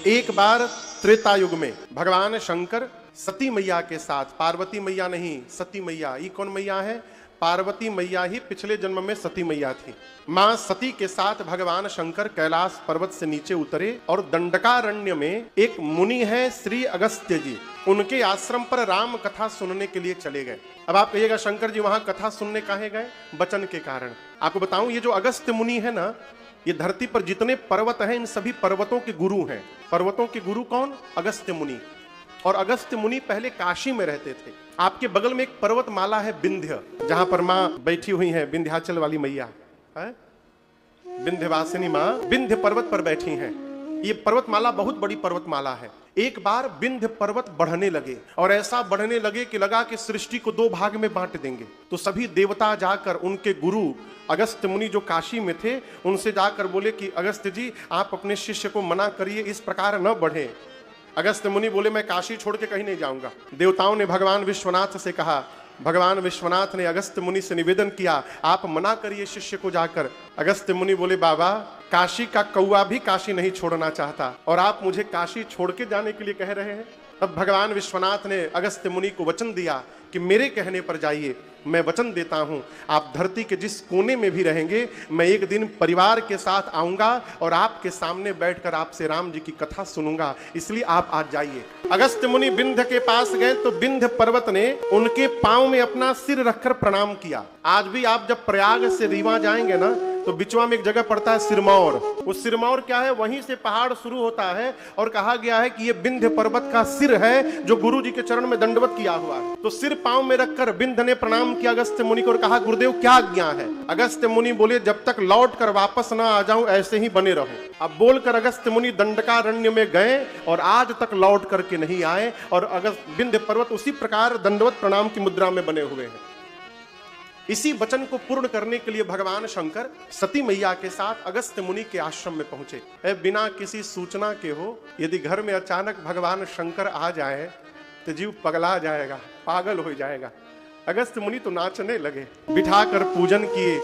एक बार त्रेता युग में भगवान शंकर सती मैया के साथ, पार्वती मैया नहीं सती मैया, ये कौन मैया है? पार्वती मैया ही पिछले जन्म में सती मैया थी। मां सती के साथ भगवान शंकर कैलाश पर्वत से नीचे उतरे और दंडकारण्य में एक मुनि है श्री अगस्त्य जी, उनके आश्रम पर राम कथा सुनने के लिए चले गए। अब आप कहिएगा शंकर जी वहां कथा सुनने काहे गए? वचन के कारण। आपको बताऊं, ये जो अगस्त्य मुनि है ना, ये धरती पर जितने पर्वत हैं इन सभी पर्वतों के गुरु हैं। पर्वतों के गुरु कौन? अगस्त्य मुनि। और अगस्त्य मुनि पहले काशी में रहते थे। आपके बगल में एक पर्वतमाला है विंध्य, जहां पर मां बैठी हुई है, विंध्याचल वाली मैया है, विंध्यवासिनी मां विंध्य पर्वत पर बैठी हैं। ये पर्वतमाला बहुत बड़ी पर्वतमाला है। एक बार विंध्य पर्वत बढ़ने लगे और ऐसा बढ़ने लगे कि लगा कि सृष्टि को दो भाग में बांट देंगे। तो सभी देवता जाकर उनके गुरु अगस्त्य मुनि जो काशी में थे उनसे जाकर बोले कि अगस्त्य जी आप अपने शिष्य को मना करिए, इस प्रकार न बढ़े। अगस्त्य मुनि बोले मैं काशी छोड़ के कहीं नहीं जाऊंगा। देवताओं ने भगवान विश्वनाथ से कहा, भगवान विश्वनाथ ने अगस्त्य मुनि से निवेदन किया आप मना करिए शिष्य को जाकर। अगस्त्य मुनि बोले बाबा काशी का कौवा भी काशी नहीं छोड़ना चाहता और आप मुझे काशी छोड़ के जाने के लिए कह रहे हैं। तब भगवान विश्वनाथ ने अगस्त्य मुनि को वचन दिया कि मेरे कहने पर जाइए, मैं वचन देता हूं आप धरती के जिस कोने में भी रहेंगे मैं एक दिन परिवार के साथ आऊंगा और आपके सामने बैठकर आपसे राम जी की कथा सुनूंगा, इसलिए आप आज जाइए। अगस्त्य मुनि विंध्य के पास गए तो विंध्य पर्वत ने उनके पांव में अपना सिर रखकर प्रणाम किया। आज भी आप जब प्रयाग से रीवा जाएंगे ना तो बिचवा में एक जगह पड़ता है सिरमौर। वो सिरमौर क्या है? वहीं से पहाड़ शुरू होता है और कहा गया है कि ये विंध्य पर्वत का सिर है जो गुरु जी के चरण में दंडवत किया हुआ है। तो सिर पांव में रखकर विंध्य ने प्रणाम किया अगस्त्य मुनि को और कहा गुरुदेव क्या आज्ञा है? अगस्त्य मुनि बोले जब तक लौट कर वापस ना आ जाऊं ऐसे ही बने रहो। अब बोलकर अगस्त्य मुनि दंडकारण्य में गए और आज तक लौट करके नहीं आए और विंध्य पर्वत उसी प्रकार दंडवत प्रणाम की मुद्रा में बने हुए हैं। इसी वचन को पूर्ण करने के लिए भगवान शंकर सती मैया के साथ अगस्त्य मुनि के आश्रम में पहुंचे। बिना किसी सूचना के हो, यदि घर में अचानक भगवान शंकर आ जाए तो जीव पगला जाएगा, पागल हो जाएगा। अगस्त्य मुनि तो नाचने लगे, बिठाकर पूजन किए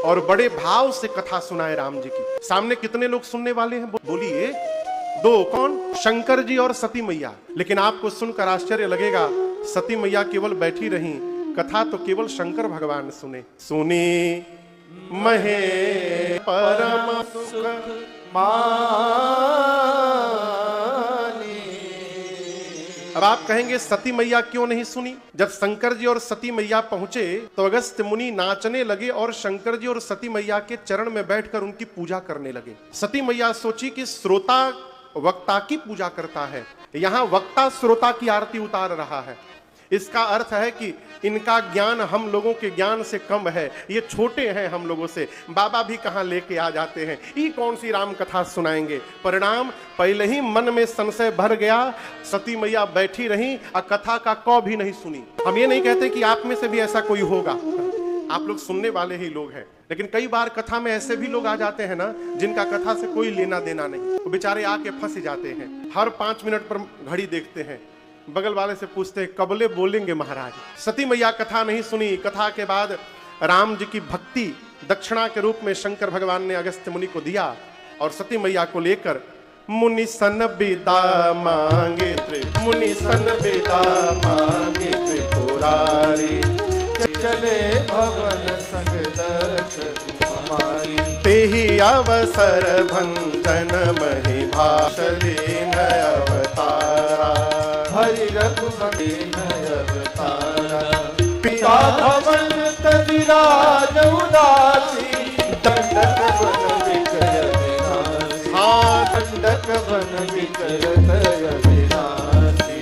और बड़े भाव से कथा सुनाए राम जी की। सामने कितने लोग सुनने वाले हैं? बोलिए दो। कौन? शंकर जी और सती मैया। लेकिन आपको सुनकर आश्चर्य लगेगा, सती मैया केवल बैठी रही, कथा तो केवल शंकर भगवान सुने। सुनी महे परम सुख मानी। अब आप कहेंगे सती मैया क्यों नहीं सुनी? जब शंकर जी और सती मैया पहुंचे तो अगस्त्य मुनि नाचने लगे और शंकर जी और सती मैया के चरण में बैठकर उनकी पूजा करने लगे। सती मैया सोची कि श्रोता वक्ता की पूजा करता है, यहां वक्ता श्रोता की आरती उतार रहा है। इसका अर्थ है कि इनका ज्ञान हम लोगों के ज्ञान से कम है, ये छोटे हैं हम लोगों से। बाबा भी कहां लेके आ जाते हैं, ये कौन सी राम कथा सुनाएंगे। परिणाम पहले ही मन में संशय भर गया। सती मैया बैठी रही और कथा का कौ भी नहीं सुनी। हम ये नहीं कहते कि आप में से भी ऐसा कोई होगा, आप लोग सुनने वाले ही लोग हैं, लेकिन कई बार कथा में ऐसे भी लोग आ जाते हैं ना जिनका कथा से कोई लेना देना नहीं, वो बेचारे आके फंस जाते हैं। हर 5 मिनट पर घड़ी देखते हैं, बगल वाले से पूछते हैं कबले बोलेंगे महाराज। सती मैया कथा नहीं सुनी। कथा के बाद राम जी की भक्ति दक्षिणा के रूप में शंकर भगवान ने अगस्त्य मुनि को दिया और सती मैया को लेकर मुनि सन बिदा मांगे मुनि सन बिदा मांगे त्रिपुरारी, चले भवन संग दक्ष हमारी, तेहि अवसर भंजन महि भाषली नय अवतारा, हरि रघुपति नय अवतारा, पिता भवन तजिराज उदासी, दंडक वन विकय विनाशी, हाँ दंडक वन विकय विनाशी।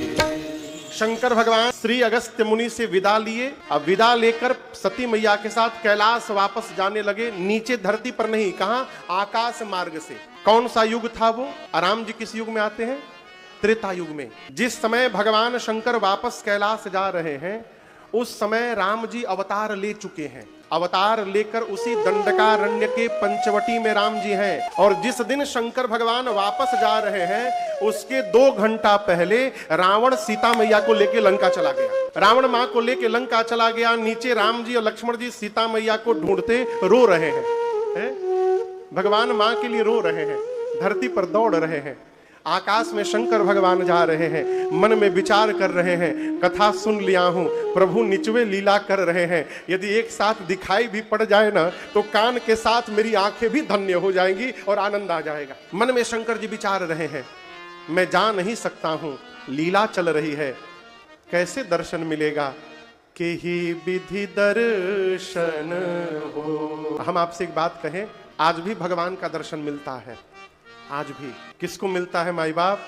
शंकर भगवान श्री अगस्त्य मुनि से विदा लिए। अब विदा लेकर सती मैया के साथ कैलाश वापस जाने लगे। नीचे धरती पर नहीं, कहां? आकाश मार्ग से। कौन सा युग था वो? राम जी किस युग में आते हैं? त्रेता युग में। जिस समय भगवान शंकर वापस कैलाश जा रहे हैं उस समय राम जी अवतार ले चुके हैं। अवतार लेकर उसी दंडकारण्य के पंचवटी में राम जी हैं। और जिस दिन शंकर भगवान वापस जा रहे हैं उसके 2 घंटा पहले रावण सीता मैया को लेके लंका चला गया। रावण मां को लेके लंका चला गया। नीचे राम जी और लक्ष्मण जी सीता मैया को ढूंढते रो रहे हैं, भगवान मां के लिए रो रहे हैं, धरती पर दौड़ रहे हैं। आकाश में शंकर भगवान जा रहे हैं, मन में विचार कर रहे हैं, कथा सुन लिया हूं, प्रभु निचवे लीला कर रहे हैं। यदि एक साथ दिखाई भी पड़ जाए ना तो कान के साथ मेरी आंखें भी धन्य हो जाएंगी और आनंद आ जाएगा। मन में शंकर जी विचार रहे हैं, मैं जा नहीं सकता हूं, लीला चल रही है, कैसे दर्शन मिलेगा? के ही विधि दर्शन हो। हम आपसे एक बात कहें, आज भी भगवान का दर्शन मिलता है। आज भी किसको मिलता है माई बाप?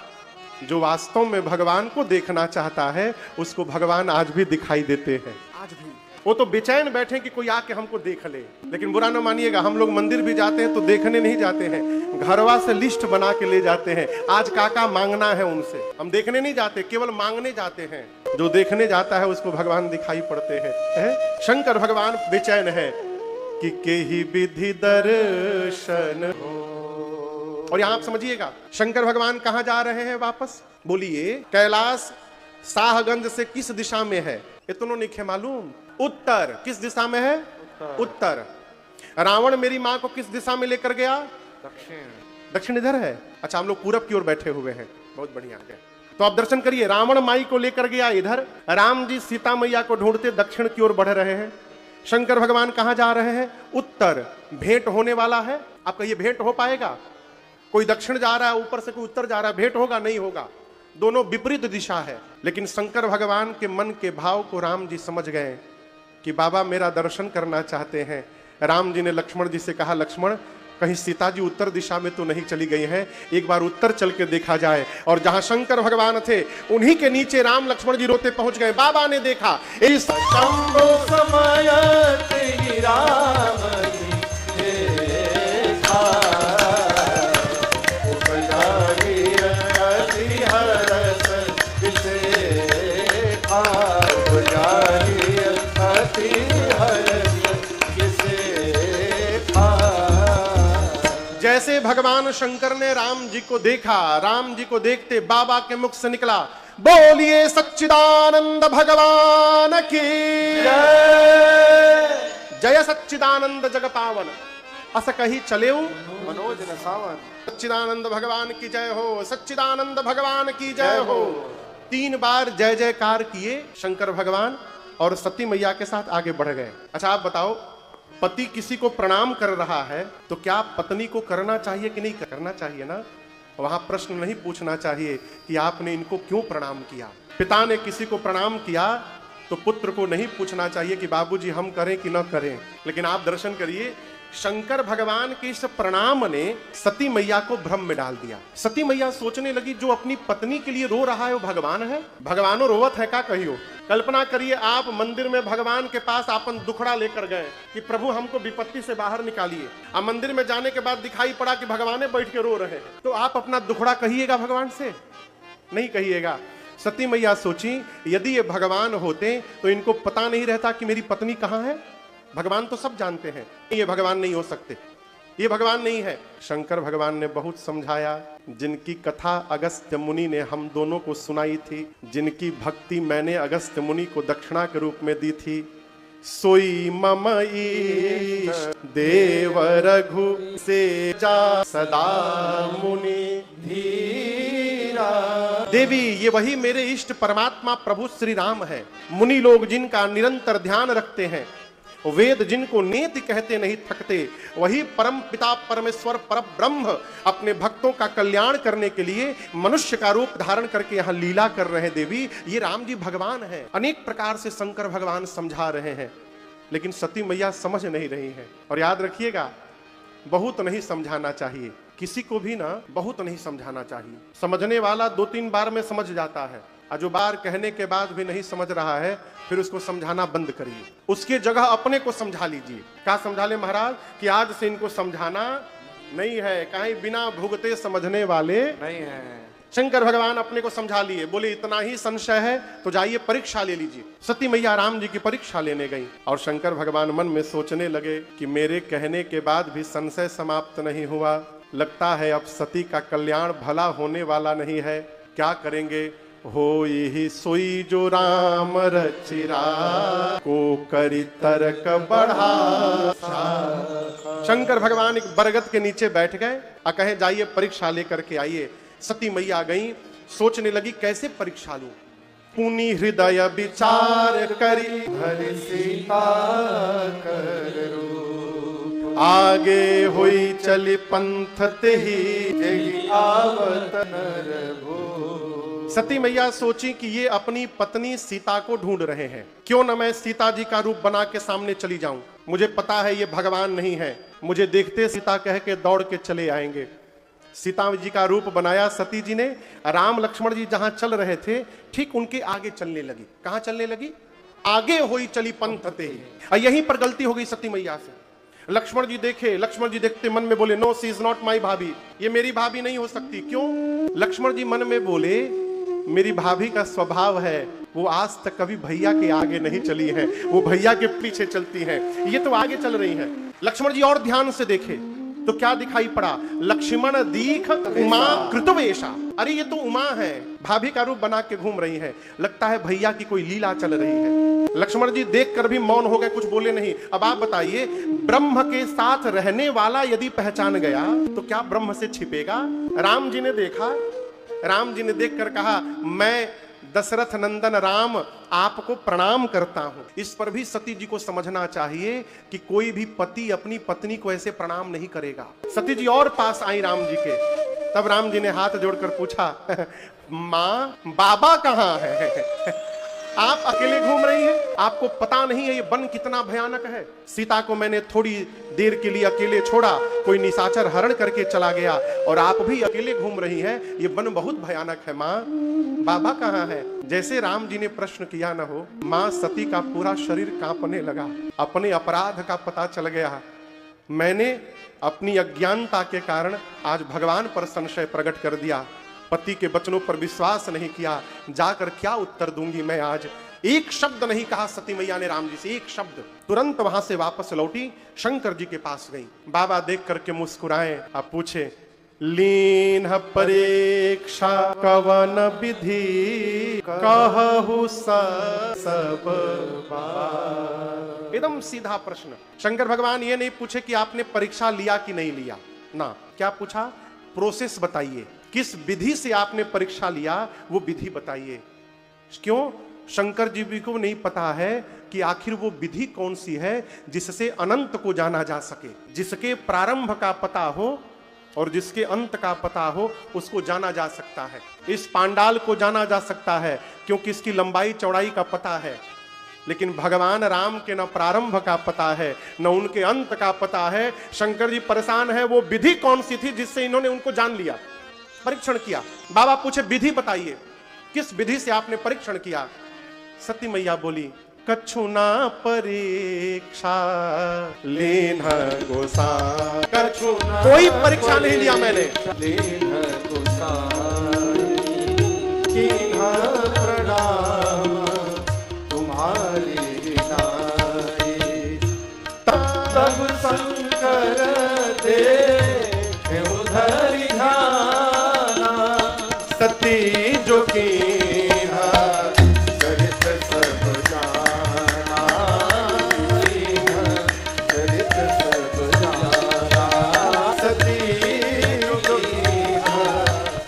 जो वास्तव में भगवान को देखना चाहता है उसको भगवान आज भी दिखाई देते हैं। आज भी वो तो बेचैन बैठे कि कोई आके हमको देख ले। लेकिन बुरा न मानिएगा, हम लोग मंदिर भी जाते हैं तो देखने नहीं जाते हैं, घरवा से लिस्ट बना के ले जाते हैं, आज काका मांगना है उनसे। हम देखने नहीं जाते, केवल मांगने जाते हैं। जो देखने जाता है उसको भगवान दिखाई पड़ते हैं। शंकर भगवान बेचैन है कि के ही विधि दर्शन हो। और यहां आप समझिएगा, शंकर भगवान कहां जा रहे हैं वापस? बोलिए, कैलाश शाहगंज से किस दिशा में है? इतना नहीं मालूम। उत्तर। किस दिशा में है? उत्तर। रावण मेरी माँ को किस दिशा में लेकर गया? दक्षिण। दक्षिण इधर है। अच्छा, हम लोग पूरब की ओर बैठे हुए हैं, बहुत बढ़िया है। तो आप दर्शन करिए, रावण माई को लेकर गया इधर, राम जी सीता मैया को ढूंढते दक्षिण की ओर बढ़ रहे हैं। शंकर भगवान कहां जा रहे हैं? उत्तर। भेंट होने वाला है। आप कहिए, भेंट हो पाएगा? कोई दक्षिण जा रहा है, ऊपर से कोई उत्तर जा रहा है, भेंट होगा? नहीं होगा। दोनों विपरीत दिशा है। लेकिन शंकर भगवान के मन के भाव को राम जी समझ गए कि बाबा मेरा दर्शन करना चाहते हैं। राम जी ने लक्ष्मण जी से कहा, लक्ष्मण कहीं सीता जी उत्तर दिशा में तो नहीं चली गई हैं, एक बार उत्तर चल के देखा जाए। और जहां शंकर भगवान थे उन्हीं के नीचे राम लक्ष्मण जी रोते पहुंच गए। बाबा ने देखा, इस शंभो समय तेरी राम जैसे भगवान शंकर ने राम जी को देखा, राम जी को देखते बाबा के मुख से निकला, बोलिए सच्चिदानंद भगवान की जय। जय सच्चिदानंद जग पावन, अस कही चलेऊ मनोज न सावन। सच्चिदानंद भगवान की जय हो, सच्चिदानंद भगवान की जय हो। 3 बार जय जयकार किए शंकर भगवान और सती मैया के साथ आगे बढ़ गए। अच्छा, आप बताओ, पति किसी को प्रणाम कर रहा है तो क्या पत्नी को करना चाहिए कि नहीं करना चाहिए ना? वहां प्रश्न नहीं पूछना चाहिए कि आपने इनको क्यों प्रणाम किया। पिता ने किसी को प्रणाम किया तो पुत्र को नहीं पूछना चाहिए कि बाबूजी हम करें कि न करें। लेकिन आप दर्शन करिए, शंकर भगवान के इस प्रणाम ने सती मैया को भ्रम में डाल दिया। सती मैया सोचने लगी, जो अपनी पत्नी के लिए रो रहा है वो भगवान है? भगवानो रोवत है का? कहियो। कल्पना करिए, आप मंदिर में भगवान के पास अपन दुखड़ा लेकर गए कि प्रभु हमको विपत्ति से बाहर निकालिए। अब मंदिर में जाने के बाद दिखाई पड़ा कि भगवान बैठ के रो रहे हैं, तो आप अपना दुखड़ा कहिएगा भगवान से? नहीं कहिएगा। सती मैया सोची, यदि ये भगवान होते तो इनको पता नहीं रहता कि मेरी पत्नी कहाँ है। भगवान तो सब जानते हैं, ये भगवान नहीं हो सकते, ये भगवान नहीं है। शंकर भगवान ने बहुत समझाया, जिनकी कथा अगस्त्य मुनि ने हम दोनों को सुनाई थी, जिनकी भक्ति मैंने अगस्त्य मुनि को दक्षिणा के रूप में दी थी, सोई मम ईश देव रघु से जा सदा मुनि धीरा। देवी, ये वही मेरे इष्ट परमात्मा प्रभु श्री राम है। मुनि लोग जिनका निरंतर ध्यान रखते हैं, वेद जिनको नेति कहते नहीं थकते, वही परम पिता परमेश्वर पर ब्रह्म अपने भक्तों का कल्याण करने के लिए मनुष्य का रूप धारण करके यहाँ लीला कर रहे हैं। देवी, ये राम जी भगवान हैं। अनेक प्रकार से शंकर भगवान समझा रहे हैं, लेकिन सती मैया समझ नहीं रही है। और याद रखिएगा, बहुत नहीं समझाना चाहिए किसी को भी ना, बहुत नहीं समझाना चाहिए। समझने वाला 2-3 बार में समझ जाता है, और जो बार कहने के बाद भी नहीं समझ रहा है फिर उसको समझाना बंद करिए। उसके जगह अपने को समझा लीजिए। क्या समझा ले महाराज? कि आज से इनको समझाना नहीं है, कहीं बिना भुगते समझने वाले नहीं है। शंकर भगवान अपने को समझा लिए, बोले इतना ही संशय है तो जाइए परीक्षा ले लीजिए। सती मैया राम जी की परीक्षा लेने गई और शंकर भगवान मन में सोचने लगे कि मेरे कहने के बाद भी संशय समाप्त नहीं हुआ, लगता है अब सती का कल्याण भला होने वाला नहीं है। क्या करेंगे? हो यही सोई जो राम रचिरा को करी तर्क बढ़ा। शंकर भगवान एक बरगद के नीचे बैठ गए और कहे जाइए परीक्षा लेकर के आइए। सती मैया गई, सोचने लगी कैसे परीक्षा लूं। पुनि हृदय विचार करी हरि सीता कर रूप, आगे हुई चली पंथ ही जही आवत नर भूप। सती मैया सोची कि ये अपनी पत्नी सीता को ढूंढ रहे हैं, क्यों न मैं सीता जी का रूप बना के सामने चली जाऊं। मुझे पता है ये भगवान नहीं है, मुझे देखते सीता कह के दौड़ के चले आएंगे। सीता जी का रूप बनाया सती जी ने। राम लक्ष्मण जी जहां चल रहे थे ठीक उनके आगे चलने लगी। कहां चलने लगी? आगे हुई चली पंथ ते ही। यहीं पर गलती हो गई सती मैया से। लक्ष्मण जी देखे, लक्ष्मण जी देखते मन में बोले no she is not my bhabhi, ये मेरी भाभी नहीं हो सकती। क्यों? लक्ष्मण जी मन में बोले मेरी भाभी का स्वभाव है, वो आज तक कभी भैया के आगे नहीं चली है, वो भैया के पीछे चलती है, ये तो आगे चल रही है। लक्ष्मण जी और ध्यान से देखे तो क्या दिखाई पड़ा? लक्ष्मण दीख उमा कृतवेशा। अरे ये तो उमा है, भाभी का रूप बना के घूम रही है, लगता है भैया की कोई लीला चल रही है। लक्ष्मण जी देखकर भी मौन हो गए, कुछ बोले नहीं। अब आप बताइए, ब्रह्म के साथ रहने वाला यदि पहचान गया तो क्या ब्रह्म से छिपेगा? राम जी ने देखा, राम जी ने देखकर कहा मैं दशरथ नंदन राम आपको प्रणाम करता हूं। इस पर भी सती जी को समझना चाहिए कि कोई भी पति अपनी पत्नी को ऐसे प्रणाम नहीं करेगा। सती जी और पास आई राम जी के, तब राम जी ने हाथ जोड़कर पूछा माँ बाबा कहाँ है? आप अकेले घूम रही हैं, आपको पता नहीं है ये वन कितना भयानक है। सीता को मैंने थोड़ी देर के लिए अकेले छोड़ा, कोई निशाचर हरण करके चला गया और आप भी अकेले घूम रही हैं, ये वन बहुत भयानक है। माँ बाबा कहाँ है? जैसे राम जी ने प्रश्न किया न हो, माँ सती का पूरा शरीर कांपने लगा। अपने अपराध का पता चल गया। मैंने अपनी अज्ञानता के कारण आज भगवान पर संशय प्रकट कर दिया, पति के वचनों पर विश्वास नहीं किया, जाकर क्या उत्तर दूंगी मैं आज? एक शब्द नहीं कहा सती मैया ने राम जी से, एक शब्द। तुरंत वहां से वापस लौटी, शंकर जी के पास गई। बाबा देख करके मुस्कुराए, आप पूछे लीन परीक्षा कवन विधि कहु सब बार। एकदम सीधा प्रश्न। शंकर भगवान ये नहीं पूछे कि आपने परीक्षा लिया कि नहीं लिया ना, क्या पूछा? प्रोसेस बताइए, किस विधि से आपने परीक्षा लिया वो विधि बताइए। क्यों? शंकर जी भी को नहीं पता है कि आखिर वो विधि कौन सी है जिससे अनंत को जाना जा सके। जिसके प्रारंभ का पता हो और जिसके अंत का पता हो उसको जाना जा सकता है। इस पांडाल को जाना जा सकता है क्योंकि इसकी लंबाई चौड़ाई का पता है, लेकिन भगवान राम के न प्रारंभ का पता है न उनके अंत का पता है। शंकर जी परेशान है, वो विधि कौन सी थी जिससे इन्होंने उनको जान लिया, परीक्षण किया। बाबा पूछे विधि बताइए, किस विधि से आपने परीक्षण किया? सती मैया बोली कछु ना परीक्षा लेना गोसा। कछु कोई परीक्षा नहीं लिया मैंने, लेना गोसाई कीन्हा प्रणाम तुम्हारी नाई। तब शंकर देखे उधर ध्याना, सती जो कीन्हा चरित सब जाना, चरित सब जाना। सती जो कीन्हा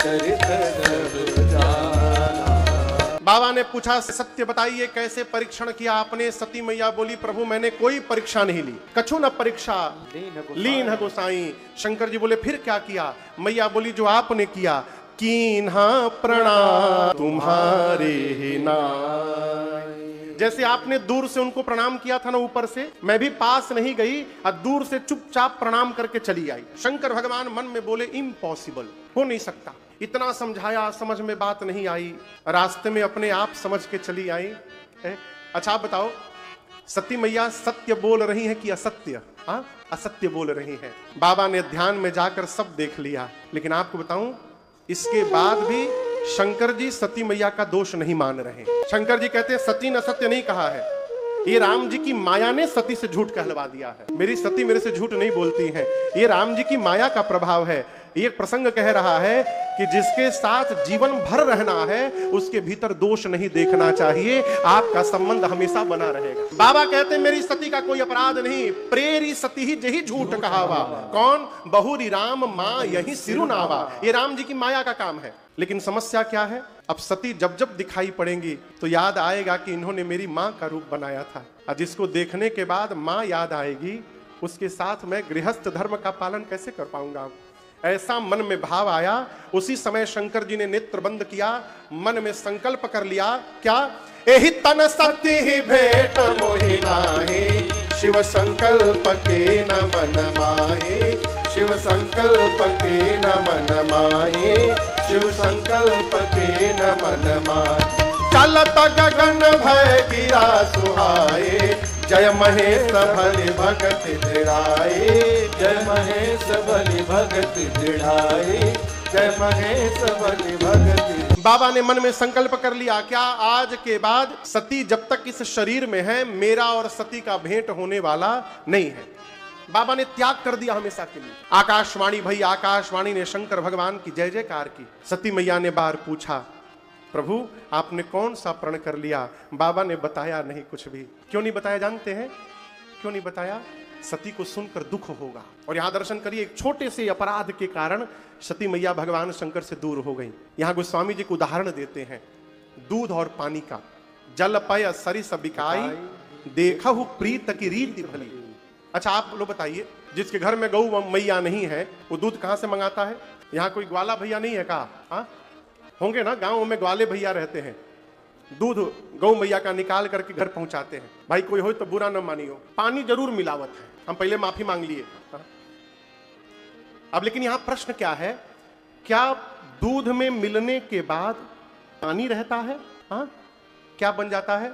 चरित सब जाना। बाबा ने पूछा सत्य बताइए कैसे परीक्षण किया आपने? सती मैया बोली प्रभु मैंने कोई परीक्षा नहीं ली, कछु न परीक्षा लीन है गोसाई। शंकर जी बोले फिर क्या किया? मैया बोली जो आपने किया, कीन्हा प्रणाम तुम्हारे ही नाई। जैसे आपने दूर से उनको प्रणाम किया था ना ऊपर से, मैं भी पास नहीं गई और दूर से चुपचाप प्रणाम करके चली आई। शंकर भगवान मन में बोले इम्पॉसिबल, हो नहीं सकता। इतना समझाया, समझ में बात नहीं आई, रास्ते में अपने आप समझ के चली आई। अच्छा आप बताओ, सती मैया सत्य बोल रही है कि असत्य? असत्य बोल रही है। बाबा ने ध्यान में जाकर सब देख लिया, लेकिन आपको बताऊं इसके बाद भी शंकर जी सती मैया का दोष नहीं मान रहे। शंकर जी कहते हैं सती ने सत्य नहीं कहा है, ये राम जी की माया ने सती से झूठ कहलवा दिया है। मेरी सती मेरे से झूठ नहीं बोलती है, ये राम जी की माया का प्रभाव है। ये प्रसंग कह रहा है कि जिसके साथ जीवन भर रहना है उसके भीतर दोष नहीं देखना चाहिए, आपका संबंध हमेशा बना रहेगा। बाबा कहते मेरी सती का कोई अपराध नहीं, प्रेरी सती ही जही झूठ कहावा। कौन? बहुरी राम माँ यही सिरुनावा। ये राम जी की माया का काम है। लेकिन समस्या क्या है? अब सती जब जब दिखाई पड़ेंगी तो याद आएगा कि इन्होंने मेरी माँ का रूप बनाया था, और जिसको देखने के बाद माँ याद आएगी उसके साथ मैं गृहस्थ धर्म का पालन कैसे कर पाऊंगा। ऐसा मन में भाव आया। उसी समय शंकर जी ने नेत्र बंद किया, मन में संकल्प कर लिया। क्या? एहि तन सत्य ही भेंट मोहि नाहि, शिव संकल्प के न मन माहि। शिव संकल्प के न मन माहि, शिव संकल्प के न मन माहि। चलत गगन भय गिरा सुहाए, जय महेश भले भगत दृढ़ाए। जय महेश बलि भगत दृढ़ाए, जय महेश बलि भगत। बाबा ने मन में संकल्प कर लिया, क्या आज के बाद सती जब तक इस शरीर में है मेरा और सती का भेंट होने वाला नहीं है। बाबा ने त्याग कर दिया हमेशा के लिए। आकाशवाणी भई, आकाशवाणी ने शंकर भगवान की जय जयकार की। सती मैया ने बार पूछा, प्रभु आपने कौन सा प्रण कर लिया? बाबा ने बताया नहीं कुछ भी। क्यों नहीं बताया जानते हैं? क्यों नहीं बताया? सती को सुनकर दुख होगा। और यहां दर्शन करिए, एक छोटे से अपराध के कारण सती मैया भगवान शंकर से दूर हो गई। यहां गोस्वामी जी को उदाहरण देते हैं दूध और पानी का। जल पय सरिस बिकाई, देखहु प्रीत की रीति भली। अच्छा आप लोग बताइए, जिसके घर में गौ मैया नहीं है वो दूध कहां से मंगाता है? यहाँ कोई ग्वाला भैया नहीं है का? हाँ होंगे ना, गांव में ग्वाले भैया रहते हैं, दूध गौ मैया का निकाल करके घर पहुंचाते हैं। भाई कोई हो तो बुरा न मानियो, पानी जरूर मिलावट है, हम पहले माफी मांग लिए। अब लेकिन यहां प्रश्न क्या है, क्या दूध में मिलने के बाद पानी रहता है? हाँ क्या बन जाता है?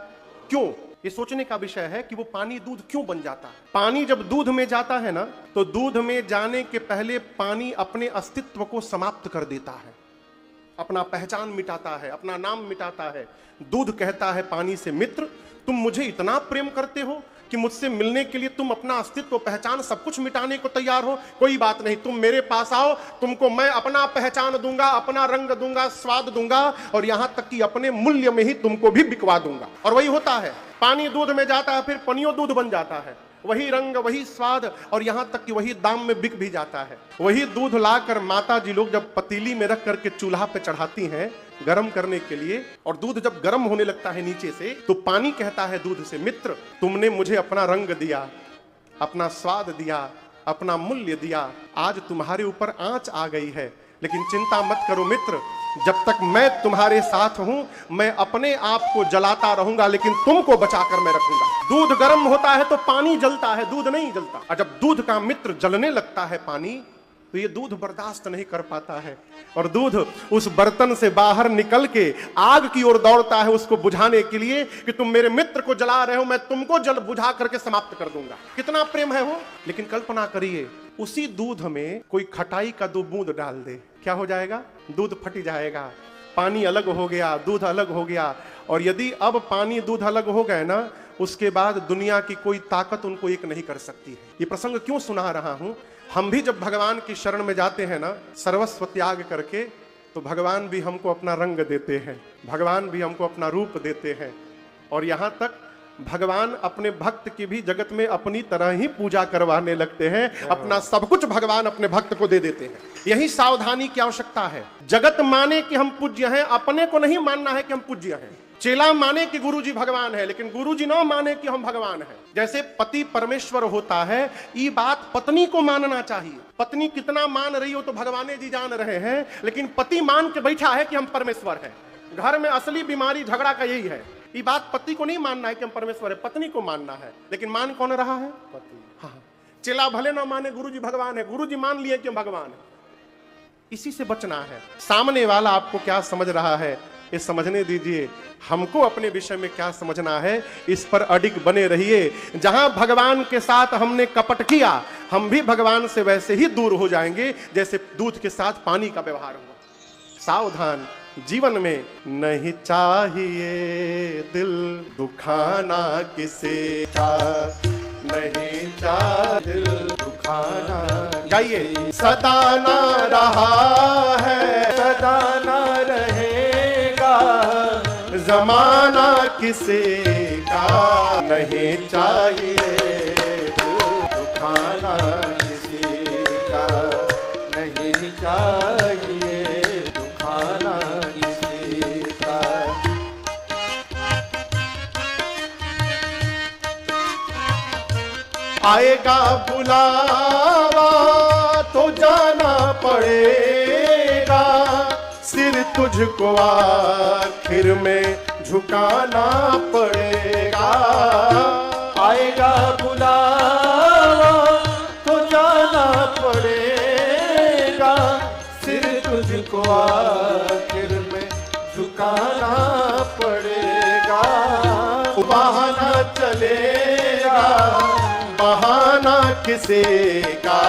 क्यों? ये सोचने का विषय है कि वो पानी दूध क्यों बन जाता है। पानी जब दूध में जाता है ना, तो दूध में जाने के पहले पानी अपने अस्तित्व को समाप्त कर देता है, अपना पहचान मिटाता है, अपना नाम मिटाता है। दूध कहता है पानी से, मित्र तुम मुझे इतना प्रेम करते हो कि मुझसे मिलने के लिए तुम अपना अस्तित्व, पहचान, सब कुछ मिटाने को तैयार हो। कोई बात नहीं, तुम मेरे पास आओ, तुमको मैं अपना पहचान दूंगा, अपना रंग दूंगा, स्वाद दूंगा, और यहां तक कि अपने मूल्य में ही तुमको भी बिकवा दूंगा। और वही होता है, पानी दूध में जाता है, फिर पनियो दूध बन जाता है, वही रंग, वही स्वाद, और यहां तक कि वही दाम में बिक भी जाता है। वही दूध लाकर माता जी लोग जब पतीली में रख करके चूल्हा पे चढ़ाती हैं गर्म करने के लिए, और दूध जब गर्म होने लगता है नीचे से, तो पानी कहता है दूध से, मित्र तुमने मुझे अपना रंग दिया, अपना स्वाद दिया, अपना मूल्य दिया, आज तुम्हारे ऊपर आंच आ गई है, लेकिन चिंता मत करो मित्र, जब तक मैं तुम्हारे साथ हूं मैं अपने आप को जलाता रहूंगा, लेकिन तुमको बचाकर मैं रखूंगा। दूध गर्म होता है तो पानी जलता है, दूध नहीं जलता। और जब दूध का मित्र जलने लगता है पानी, तो ये दूध बर्दाश्त नहीं कर पाता है, और दूध उस बर्तन से बाहर निकल के आग की ओर दौड़ता है उसको बुझाने के लिए कि तुम मेरे मित्र को जला रहे हो, मैं तुमको जल बुझा करके समाप्त कर दूंगा। कितना प्रेम है वो। लेकिन कल्पना करिए, उसी दूध में कोई खटाई का 2 बूंद डाल दे, क्या हो जाएगा? दूध फट जाएगा, पानी अलग हो गया, दूध अलग हो गया। और यदि अब पानी दूध अलग हो गए ना, उसके बाद दुनिया की कोई ताकत उनको एक नहीं कर सकती है। ये प्रसंग क्यों सुना रहा हूं? हम भी जब भगवान की शरण में जाते हैं ना, सर्वस्व त्याग करके, तो भगवान भी हमको अपना रंग देते हैं, भगवान भी हमको अपना रूप देते हैं, और यहां तक भगवान अपने भक्त की भी जगत में अपनी तरह ही पूजा करवाने लगते हैं। अपना सब कुछ भगवान अपने भक्त को दे देते हैं। यही सावधानी की आवश्यकता है। जगत माने कि हम पूज्य हैं, अपने को नहीं मानना है कि हम पूज्य हैं। चेला माने कि गुरुजी भगवान है, लेकिन गुरुजी ना माने कि हम भगवान हैं। जैसे पति परमेश्वर होता है, ये बात पत्नी को मानना चाहिए। पत्नी कितना मान रही हो तो भगवान जी जान रहे हैं, लेकिन पति मान के बैठा है कि हम परमेश्वर हैं। घर में असली बीमारी झगड़ा का यही है। ये बात पति को नहीं मानना है कि हम परमेश्वर है, पत्नी को मानना है। लेकिन मान कौन रहा है? पति। हाँ, चेला भले ना माने गुरुजी भगवान है, गुरुजी मान लिए कि हम भगवान है। इसी से बचना है। सामने वाला आपको क्या समझ रहा है ये समझने दीजिए, हमको अपने विषय में क्या समझना है इस पर अडिग बने रहिए। जहां भगवान के साथ हमने कपट किया, हम भी भगवान से वैसे ही दूर हो जाएंगे जैसे दूध के साथ पानी का व्यवहार हुआ। सावधान, जीवन में नहीं चाहिए दिल दुखाना किसे का, नहीं चाहिए दिल दुखाना गाइए। सदा ना रहा है, सदा न रहेगा, जमाना किसी का नहीं चाहिए, दुखाना किसी का नहीं चाहिए, दुखाना किसी का। आएगा बुलावा तो जाना पड़ेगा, सिर तुझको आखिर में झुकाना पड़ेगा। आएगा बुलावा तो जाना पड़ेगा, सिर तुझको आखिर में झुकाना पड़ेगा। बहाना चलेगा, बहाना किसी का